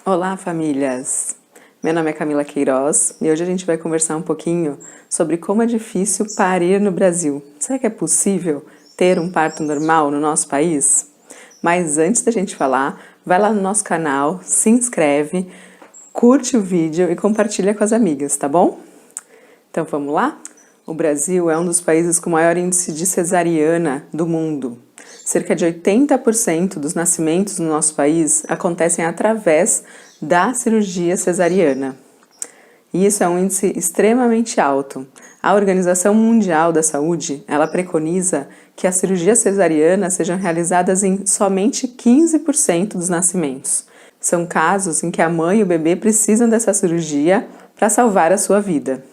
Olá, famílias! Meu nome é Camila Queiroz e hoje a gente vai conversar um pouquinho sobre como é difícil parir no Brasil. Será que é possível ter um parto normal no nosso país? Mas antes da gente falar, vai lá no nosso canal, se inscreve, curte o vídeo e compartilha com as amigas, tá bom? Então vamos lá? O Brasil é um dos países com maior índice de cesariana do mundo. Cerca de 80% dos nascimentos no nosso país acontecem através da cirurgia cesariana. E isso é um índice extremamente alto. A Organização Mundial da Saúde, ela preconiza que as cirurgias cesarianas sejam realizadas em somente 15% dos nascimentos. São casos em que a mãe e o bebê precisam dessa cirurgia para salvar a sua vida.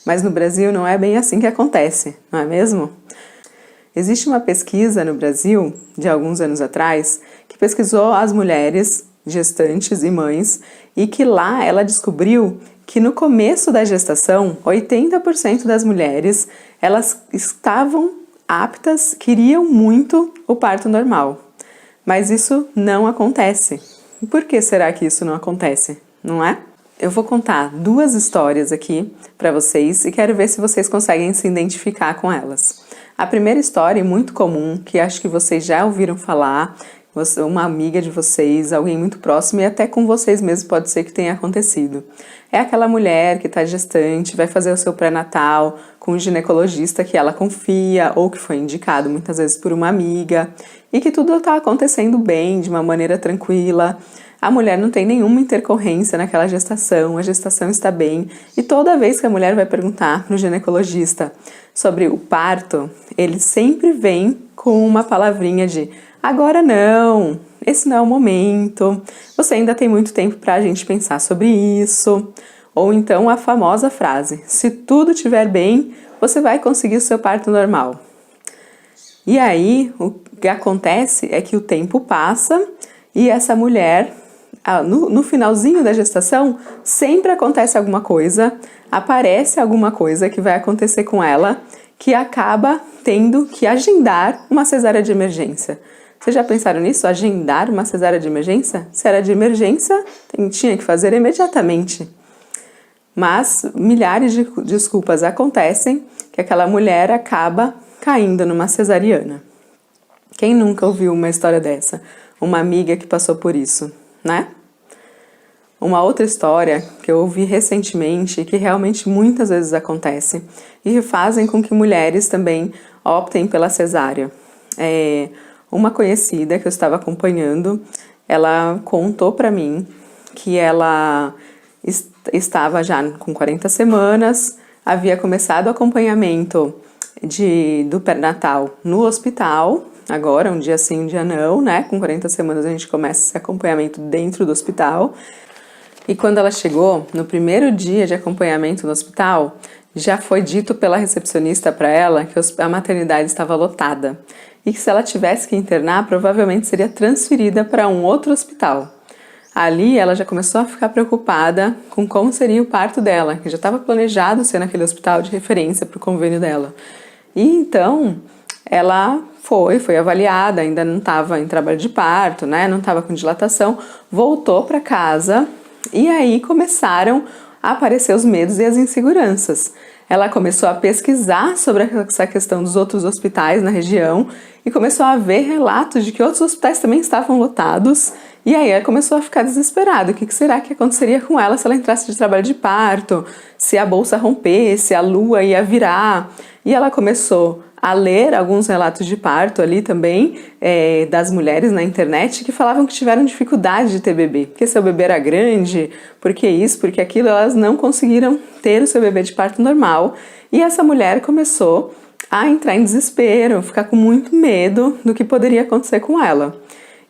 Mas no Brasil não é bem assim que acontece, não é mesmo? Existe uma pesquisa no Brasil, de alguns anos atrás, que pesquisou as mulheres gestantes e mães e que lá ela descobriu que no começo da gestação, 80% das mulheres, elas estavam aptas, queriam muito o parto normal. Mas isso não acontece. E por que será que isso não acontece, não é? Eu vou contar duas histórias aqui para vocês e quero ver se vocês conseguem se identificar com elas. A primeira história, muito comum, que acho que vocês já ouviram falar, uma amiga de vocês, alguém muito próximo e até com vocês mesmos pode ser que tenha acontecido. É aquela mulher que está gestante, vai fazer o seu pré-natal com um ginecologista que ela confia ou que foi indicado muitas vezes por uma amiga e que tudo está acontecendo bem, de uma maneira tranquila. A mulher não tem nenhuma intercorrência naquela gestação, a gestação está bem. E toda vez que a mulher vai perguntar para o ginecologista sobre o parto, ele sempre vem com uma palavrinha de agora não, esse não é o momento, você ainda tem muito tempo para a gente pensar sobre isso. Ou então a famosa frase, se tudo estiver bem, você vai conseguir o seu parto normal. E aí, o que acontece é que o tempo passa e essa mulher, no finalzinho da gestação, sempre acontece alguma coisa, aparece alguma coisa que vai acontecer com ela, que acaba tendo que agendar uma cesárea de emergência. Vocês já pensaram nisso? Agendar uma cesárea de emergência? Se era de emergência, tinha que fazer imediatamente. Mas milhares de desculpas acontecem que aquela mulher acaba caindo numa cesariana. Quem nunca ouviu uma história dessa? Uma amiga que passou por isso, né? Uma outra história que eu ouvi recentemente, que realmente muitas vezes acontece e fazem com que mulheres também optem pela cesárea. Uma conhecida que eu estava acompanhando, ela contou para mim que ela estava já com 40 semanas, havia começado o acompanhamento do pré-natal no hospital, agora um dia sim, um dia não, né? Com 40 semanas a gente começa esse acompanhamento dentro do hospital. E quando ela chegou, no primeiro dia de acompanhamento no hospital, já foi dito pela recepcionista para ela que a maternidade estava lotada e que se ela tivesse que internar, provavelmente seria transferida para um outro hospital. Ali ela já começou a ficar preocupada com como seria o parto dela, que já estava planejado ser naquele hospital de referência para o convênio dela. E então ela foi avaliada, ainda não estava em trabalho de parto, né? Não estava com dilatação, voltou para casa e aí começaram a aparecer os medos e as inseguranças. Ela começou a pesquisar sobre essa questão dos outros hospitais na região e começou a ver relatos de que outros hospitais também estavam lotados. E aí ela começou a ficar desesperada. O que será que aconteceria com ela se ela entrasse de trabalho de parto? Se a bolsa rompesse, a lua ia virar? E ela começou a ler alguns relatos de parto ali também, das mulheres na internet que falavam que tiveram dificuldade de ter bebê, porque seu bebê era grande, porque isso, porque aquilo, elas não conseguiram ter o seu bebê de parto normal. E essa mulher começou a entrar em desespero, ficar com muito medo do que poderia acontecer com ela.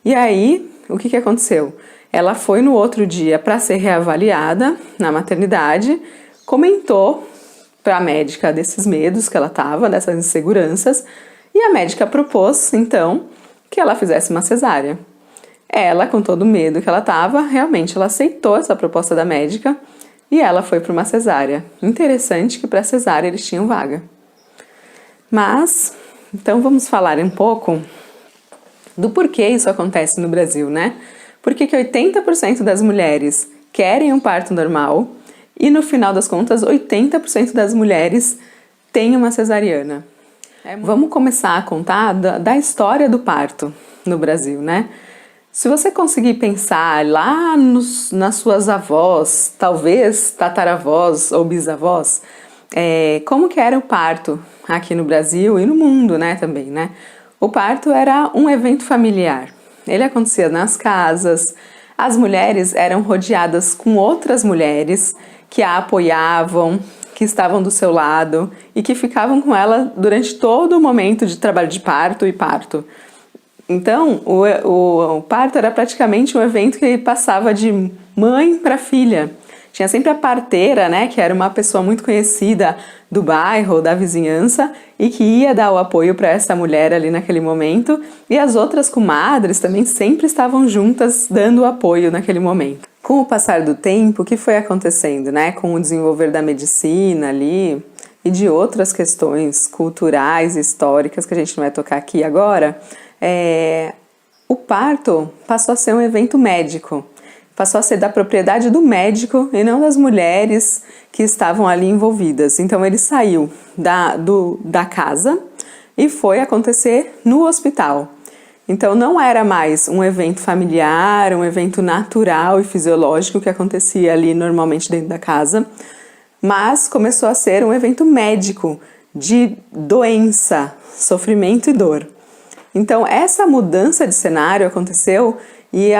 E aí, o que aconteceu? Ela foi no outro dia para ser reavaliada na maternidade, comentou para a médica desses medos que ela estava, dessas inseguranças, e a médica propôs, então, que ela fizesse uma cesárea. Ela, com todo o medo que ela estava, realmente ela aceitou essa proposta da médica e ela foi para uma cesárea. Interessante que para a cesárea eles tinham vaga. Mas, então vamos falar um pouco do porquê isso acontece no Brasil, né? Por que 80% das mulheres querem um parto normal e no final das contas 80% das mulheres têm uma cesariana? Vamos começar a contar da história do parto no Brasil, né? Se você conseguir pensar lá nas suas avós, talvez tataravós ou bisavós, como que era o parto aqui no Brasil e no mundo, né, também, né? O parto era um evento familiar. Ele acontecia nas casas, as mulheres eram rodeadas com outras mulheres que a apoiavam, que estavam do seu lado e que ficavam com ela durante todo o momento de trabalho de parto e parto. Então, o parto era praticamente um evento que passava de mãe para filha. Tinha sempre a parteira, né, que era uma pessoa muito conhecida do bairro ou da vizinhança e que ia dar o apoio para essa mulher ali naquele momento. E as outras comadres também sempre estavam juntas dando o apoio naquele momento. Com o passar do tempo, o que foi acontecendo, né, com o desenvolver da medicina ali e de outras questões culturais e históricas que a gente não vai tocar aqui agora, o parto passou a ser um evento médico. Passou a ser da propriedade do médico e não das mulheres que estavam ali envolvidas. Então ele saiu da casa e foi acontecer no hospital. Então não era mais um evento familiar, um evento natural e fisiológico que acontecia ali normalmente dentro da casa, mas começou a ser um evento médico de doença, sofrimento e dor. Então essa mudança de cenário aconteceu e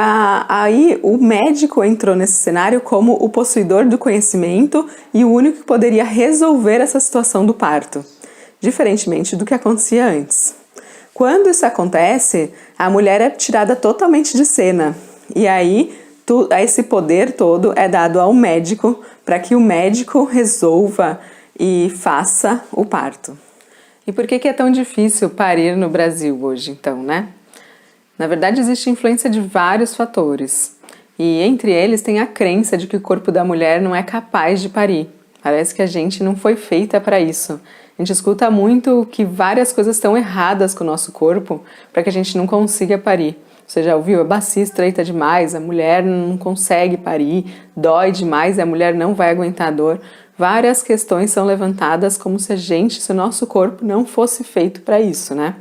aí o médico entrou nesse cenário como o possuidor do conhecimento e o único que poderia resolver essa situação do parto, diferentemente do que acontecia antes. Quando isso acontece, a mulher é tirada totalmente de cena e aí esse poder todo é dado ao médico para que o médico resolva e faça o parto. E por que é tão difícil parir no Brasil hoje, então, né? Na verdade, existe influência de vários fatores, e entre eles tem a crença de que o corpo da mulher não é capaz de parir. Parece que a gente não foi feita para isso. A gente escuta muito que várias coisas estão erradas com o nosso corpo para que a gente não consiga parir. Você já ouviu? A bacia estreita demais, a mulher não consegue parir, dói demais e a mulher não vai aguentar a dor. Várias questões são levantadas como se o nosso corpo não fosse feito para isso, né?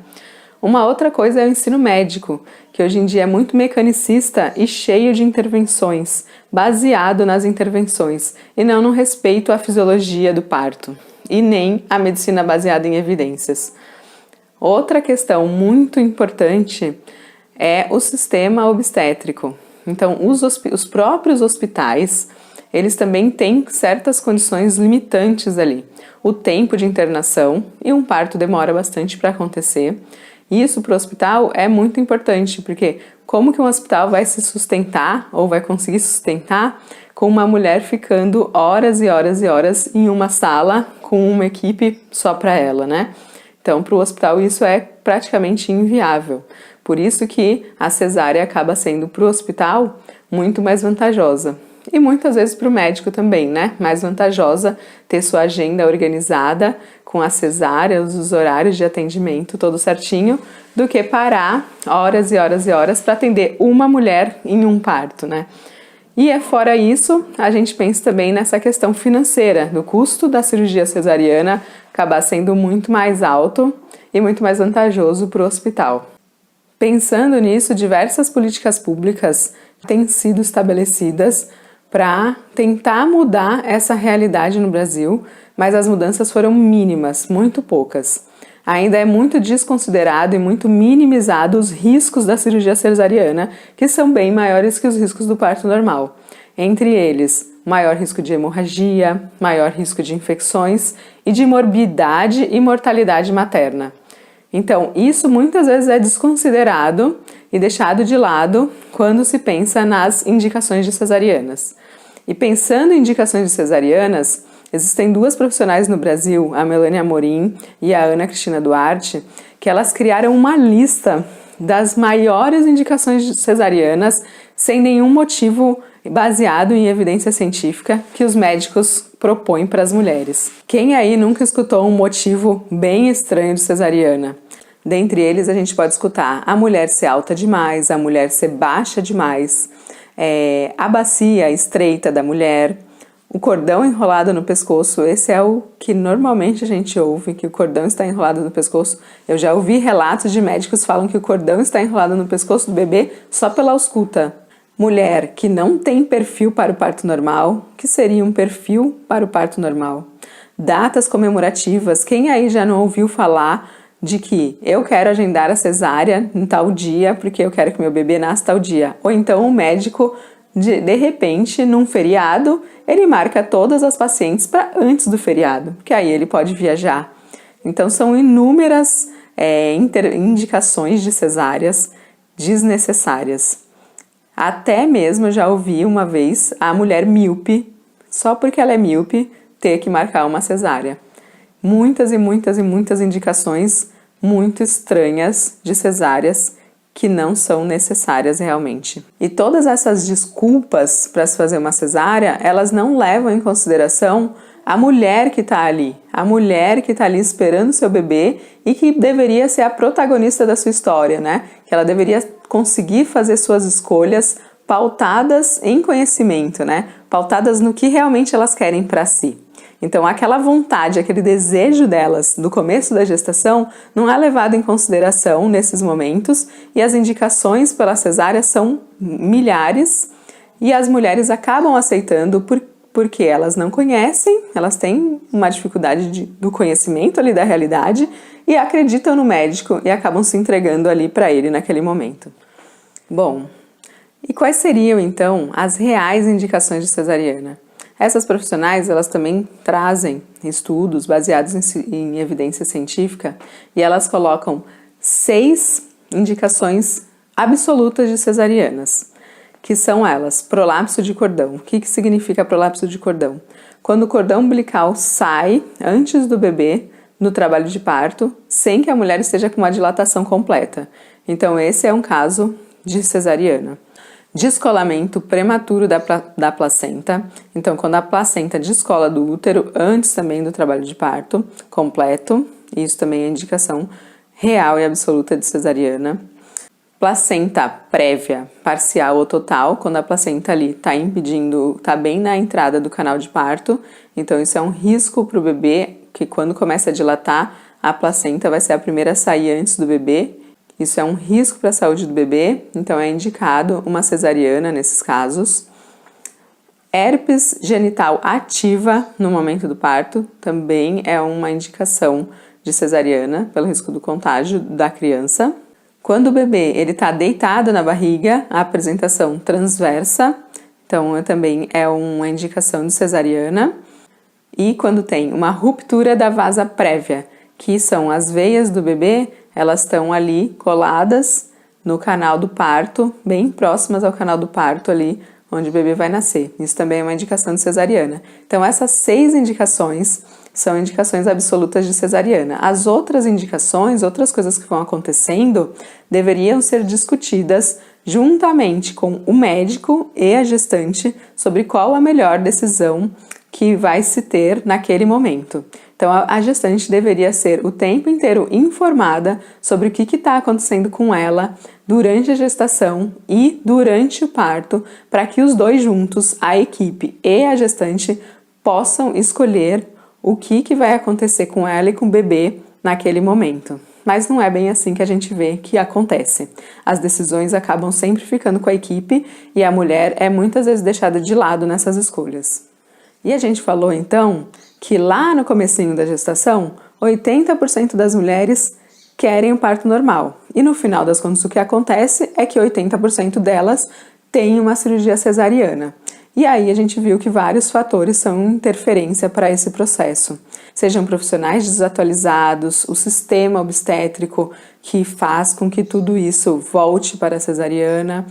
Uma outra coisa é o ensino médico, que hoje em dia é muito mecanicista e cheio de intervenções, baseado nas intervenções, e não no respeito à fisiologia do parto, e nem à medicina baseada em evidências. Outra questão muito importante é o sistema obstétrico. Então, os próprios hospitais, eles também têm certas condições limitantes ali. O tempo de internação, e um parto demora bastante para acontecer. Isso para o hospital é muito importante, porque como que um hospital vai se sustentar, ou vai conseguir sustentar, com uma mulher ficando horas e horas e horas em uma sala com uma equipe só para ela, né? Então, para o hospital isso é praticamente inviável. Por isso que a cesárea acaba sendo para o hospital muito mais vantajosa. E muitas vezes para o médico também, né? Mais vantajosa ter sua agenda organizada com a cesárea, os horários de atendimento, todo certinho, do que parar horas e horas e horas para atender uma mulher em um parto, né? E fora isso, a gente pensa também nessa questão financeira, do custo da cirurgia cesariana acabar sendo muito mais alto e muito mais vantajoso para o hospital. Pensando nisso, diversas políticas públicas têm sido estabelecidas para tentar mudar essa realidade no Brasil, mas as mudanças foram mínimas, muito poucas. Ainda é muito desconsiderado e muito minimizado os riscos da cirurgia cesariana, que são bem maiores que os riscos do parto normal. Entre eles, maior risco de hemorragia, maior risco de infecções e de morbidade e mortalidade materna. Então, isso muitas vezes é desconsiderado e deixado de lado quando se pensa nas indicações de cesarianas. E pensando em indicações de cesarianas, existem duas profissionais no Brasil, a Melanie Amorim e a Ana Cristina Duarte, que elas criaram uma lista das maiores indicações de cesarianas sem nenhum motivo baseado em evidência científica que os médicos propõem para as mulheres. Quem aí nunca escutou um motivo bem estranho de cesariana? Dentre eles a gente pode escutar a mulher ser alta demais, a mulher ser baixa demais, a bacia estreita da mulher, o cordão enrolado no pescoço. Esse é o que normalmente a gente ouve, que o cordão está enrolado no pescoço. Eu já ouvi relatos de médicos que falam que o cordão está enrolado no pescoço do bebê só pela ausculta. Mulher que não tem perfil para o parto normal. O que seria um perfil para o parto normal? Datas comemorativas. Quem aí já não ouviu falar de que eu quero agendar a cesárea em tal dia porque eu quero que meu bebê nasça tal dia? Ou então o médico, de repente, num feriado, ele marca todas as pacientes para antes do feriado, porque aí ele pode viajar. Então são inúmeras indicações de cesáreas desnecessárias. Até mesmo eu já ouvi uma vez a mulher míope, só porque ela é míope, ter que marcar uma cesárea. Muitas e muitas e muitas indicações muito estranhas de cesáreas que não são necessárias realmente. E todas essas desculpas para se fazer uma cesárea, elas não levam em consideração a mulher que está ali. A mulher que está ali esperando seu bebê e que deveria ser a protagonista da sua história, né? Que ela deveria conseguir fazer suas escolhas pautadas em conhecimento, né? Pautadas no que realmente elas querem para si. Então, aquela vontade, aquele desejo delas do começo da gestação não é levado em consideração nesses momentos e as indicações pela cesárea são milhares e as mulheres acabam aceitando porque elas não conhecem, elas têm uma dificuldade do conhecimento ali da realidade e acreditam no médico e acabam se entregando ali para ele naquele momento. Bom, e quais seriam então as reais indicações de cesariana? Essas profissionais, elas também trazem estudos baseados em evidência científica e elas colocam 6 indicações absolutas de cesarianas, que são elas: prolapso de cordão. O que significa prolapso de cordão? Quando o cordão umbilical sai antes do bebê no trabalho de parto, sem que a mulher esteja com uma dilatação completa. Então esse é um caso de cesariana. Descolamento prematuro da placenta. Então, quando a placenta descola do útero antes também do trabalho de parto completo, isso também é indicação real e absoluta de cesariana. Placenta prévia, parcial ou total, quando a placenta ali está bem na entrada do canal de parto. Então, isso é um risco para o bebê, que quando começa a dilatar, a placenta vai ser a primeira a sair antes do bebê. Isso é um risco para a saúde do bebê, então é indicado uma cesariana nesses casos. Herpes genital ativa no momento do parto também é uma indicação de cesariana pelo risco do contágio da criança. Quando o bebê está deitado na barriga, a apresentação transversa, então também é uma indicação de cesariana. E quando tem uma ruptura da vasa prévia, que são as veias do bebê, elas estão ali coladas no canal do parto, bem próximas ao canal do parto ali, onde o bebê vai nascer. Isso também é uma indicação de cesariana. Então essas 6 indicações são indicações absolutas de cesariana. As outras indicações, outras coisas que vão acontecendo, deveriam ser discutidas juntamente com o médico e a gestante sobre qual a melhor decisão que vai se ter naquele momento. Então, a gestante deveria ser o tempo inteiro informada sobre o que está acontecendo com ela durante a gestação e durante o parto, para que os dois juntos, a equipe e a gestante, possam escolher o que vai acontecer com ela e com o bebê naquele momento. Mas não é bem assim que a gente vê que acontece. As decisões acabam sempre ficando com a equipe e a mulher é muitas vezes deixada de lado nessas escolhas. E a gente falou então que lá no comecinho da gestação, 80% das mulheres querem o parto normal. E no final das contas o que acontece é que 80% delas têm uma cirurgia cesariana. E aí a gente viu que vários fatores são interferência para esse processo. Sejam profissionais desatualizados, o sistema obstétrico que faz com que tudo isso volte para a cesariana,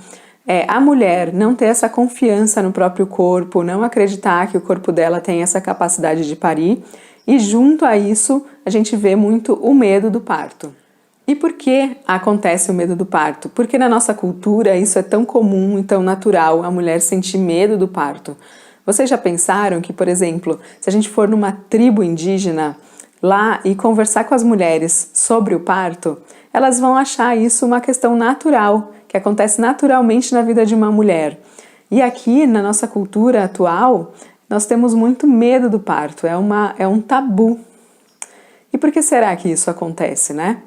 a mulher não ter essa confiança no próprio corpo, não acreditar que o corpo dela tem essa capacidade de parir, e junto a isso a gente vê muito o medo do parto. E por que acontece o medo do parto? Porque na nossa cultura isso é tão comum e tão natural, a mulher sentir medo do parto. Vocês já pensaram que, por exemplo, se a gente for numa tribo indígena, lá e conversar com as mulheres sobre o parto, elas vão achar isso uma questão natural, que acontece naturalmente na vida de uma mulher. E aqui, na nossa cultura atual, nós temos muito medo do parto, é um tabu. E por que será que isso acontece, né?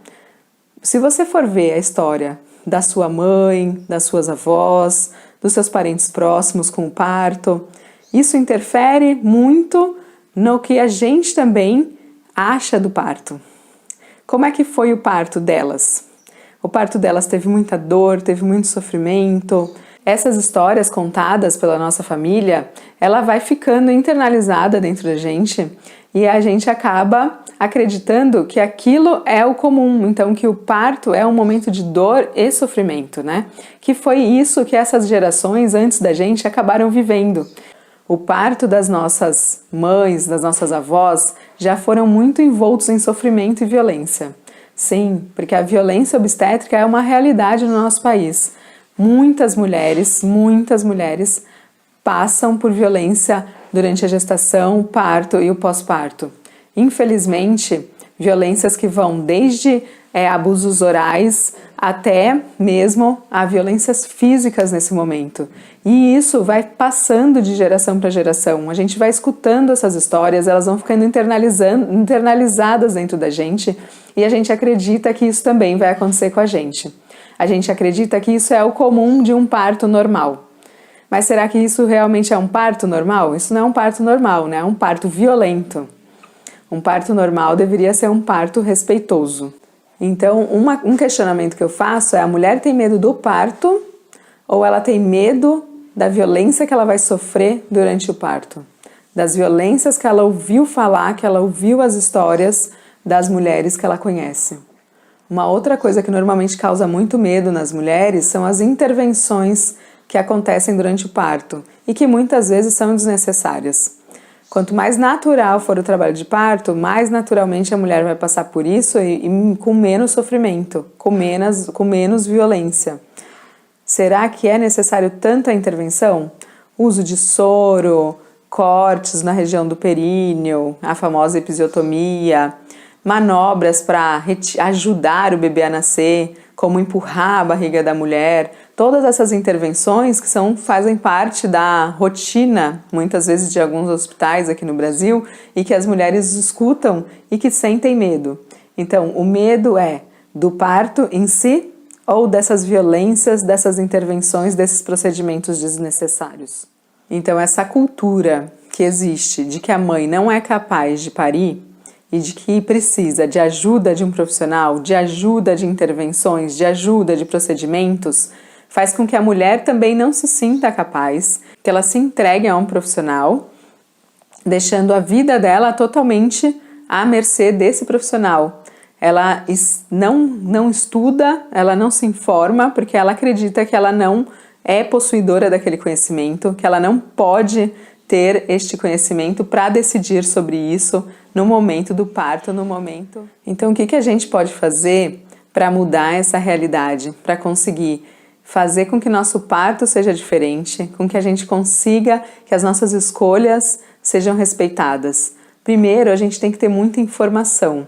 Se você for ver a história da sua mãe, das suas avós, dos seus parentes próximos com o parto, isso interfere muito no que a gente também acha do parto. Como é que foi o parto delas? O parto delas teve muita dor, teve muito sofrimento. Essas histórias contadas pela nossa família, ela vai ficando internalizada dentro da gente e a gente acaba acreditando que aquilo é o comum, então que o parto é um momento de dor e sofrimento, né? Que foi isso que essas gerações antes da gente acabaram vivendo. O parto das nossas mães, das nossas avós, já foram muito envoltos em sofrimento e violência. Sim, porque a violência obstétrica é uma realidade no nosso país. Muitas mulheres passam por violência durante a gestação, o parto e o pós-parto. Infelizmente, violências que vão desde abusos orais até mesmo a violências físicas nesse momento. E isso vai passando de geração para geração. A gente vai escutando essas histórias, elas vão ficando internalizadas dentro da gente e a gente acredita que isso também vai acontecer com a gente. A gente acredita que isso é o comum de um parto normal. Mas será que isso realmente é um parto normal? Isso não é um parto normal, né? É um parto violento. Um parto normal deveria ser um parto respeitoso. Então, um questionamento que eu faço é: a mulher tem medo do parto ou ela tem medo da violência que ela vai sofrer durante o parto? Das violências que ela ouviu falar, que ela ouviu as histórias das mulheres que ela conhece. Uma outra coisa que normalmente causa muito medo nas mulheres são as intervenções que acontecem durante o parto e que muitas vezes são desnecessárias. Quanto mais natural for o trabalho de parto, mais naturalmente a mulher vai passar por isso e com menos sofrimento, com menos violência. Será que é necessário tanta intervenção? Uso de soro, cortes na região do períneo, a famosa episiotomia, manobras para ajudar o bebê a nascer, como empurrar a barriga da mulher. Todas essas intervenções que fazem parte da rotina, muitas vezes de alguns hospitais aqui no Brasil, e que as mulheres escutam e que sentem medo. Então, o medo é do parto em si ou dessas violências, dessas intervenções, desses procedimentos desnecessários? Então, essa cultura que existe de que a mãe não é capaz de parir e de que precisa de ajuda de um profissional, de ajuda de intervenções, de ajuda de procedimentos, faz com que a mulher também não se sinta capaz, que ela se entregue a um profissional, deixando a vida dela totalmente à mercê desse profissional. Ela não estuda, ela não se informa, porque ela acredita que ela não é possuidora daquele conhecimento, que ela não pode ter este conhecimento para decidir sobre isso no momento do parto, no momento. Então, o que a gente pode fazer para mudar essa realidade, para conseguir fazer com que nosso parto seja diferente, com que a gente consiga que as nossas escolhas sejam respeitadas? Primeiro, a gente tem que ter muita informação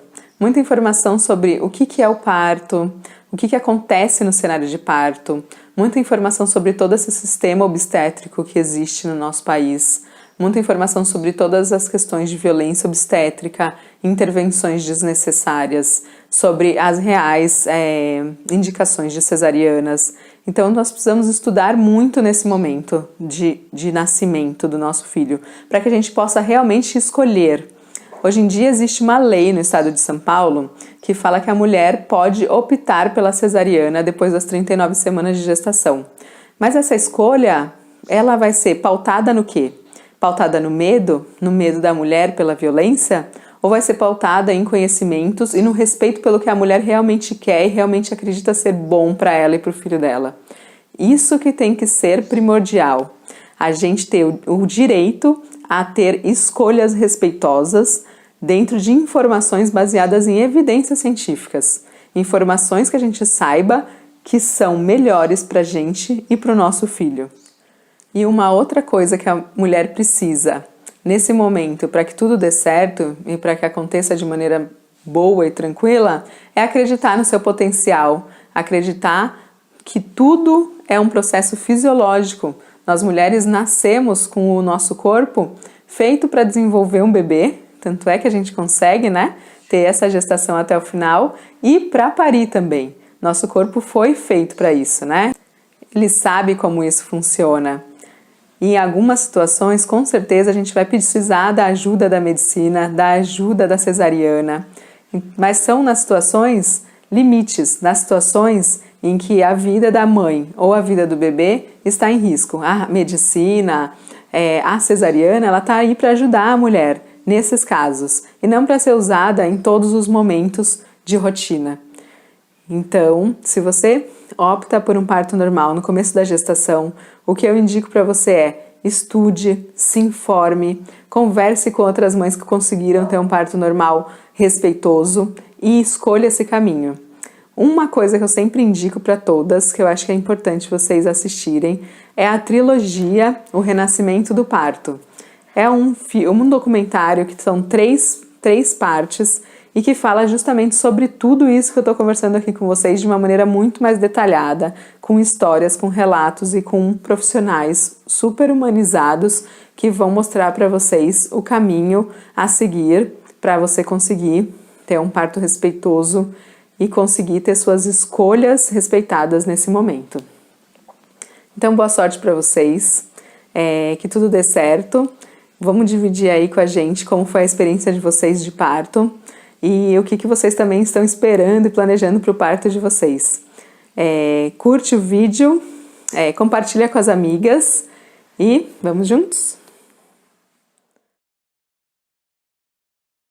sobre o que é o parto, o que acontece no cenário de parto, muita informação sobre todo esse sistema obstétrico que existe no nosso país, muita informação sobre todas as questões de violência obstétrica, intervenções desnecessárias, sobre as reais indicações de cesarianas. Então, nós precisamos estudar muito nesse momento de nascimento do nosso filho, para que a gente possa realmente escolher. Hoje em dia existe uma lei no estado de São Paulo que fala que a mulher pode optar pela cesariana depois das 39 semanas de gestação. Mas essa escolha, ela vai ser pautada no quê? Pautada no medo da mulher pela violência? Ou vai ser pautada em conhecimentos e no respeito pelo que a mulher realmente quer e realmente acredita ser bom para ela e para o filho dela? Isso que tem que ser primordial. A gente ter o direito a ter escolhas respeitosas dentro de informações baseadas em evidências científicas. Informações que a gente saiba que são melhores para a gente e para o nosso filho. E uma outra coisa que a mulher precisa nesse momento, para que tudo dê certo e para que aconteça de maneira boa e tranquila, é acreditar no seu potencial, acreditar que tudo é um processo fisiológico. Nós mulheres nascemos com o nosso corpo feito para desenvolver um bebê, tanto é que a gente consegue, né, ter essa gestação até o final, e para parir também. Nosso corpo foi feito para isso, né? Ele sabe como isso funciona. E em algumas situações, com certeza, a gente vai precisar da ajuda da medicina, da ajuda da cesariana. Mas são nas situações limites, nas situações em que a vida da mãe ou a vida do bebê está em risco. A medicina, a cesariana, ela está aí para ajudar a mulher nesses casos e não para ser usada em todos os momentos de rotina. Então, se você opta por um parto normal no começo da gestação, o que eu indico para você é: estude, se informe, converse com outras mães que conseguiram ter um parto normal respeitoso e escolha esse caminho. Uma coisa que eu sempre indico para todas, que eu acho que é importante vocês assistirem, é a trilogia O Renascimento do Parto. É um documentário que são três partes e que fala justamente sobre tudo isso que eu estou conversando aqui com vocês de uma maneira muito mais detalhada, com histórias, com relatos e com profissionais super humanizados que vão mostrar para vocês o caminho a seguir para você conseguir ter um parto respeitoso e conseguir ter suas escolhas respeitadas nesse momento. Então, boa sorte para vocês, que tudo dê certo. Vamos dividir aí com a gente como foi a experiência de vocês de parto e o que vocês também estão esperando e planejando para o parto de vocês. Curte o vídeo, compartilha com as amigas e vamos juntos?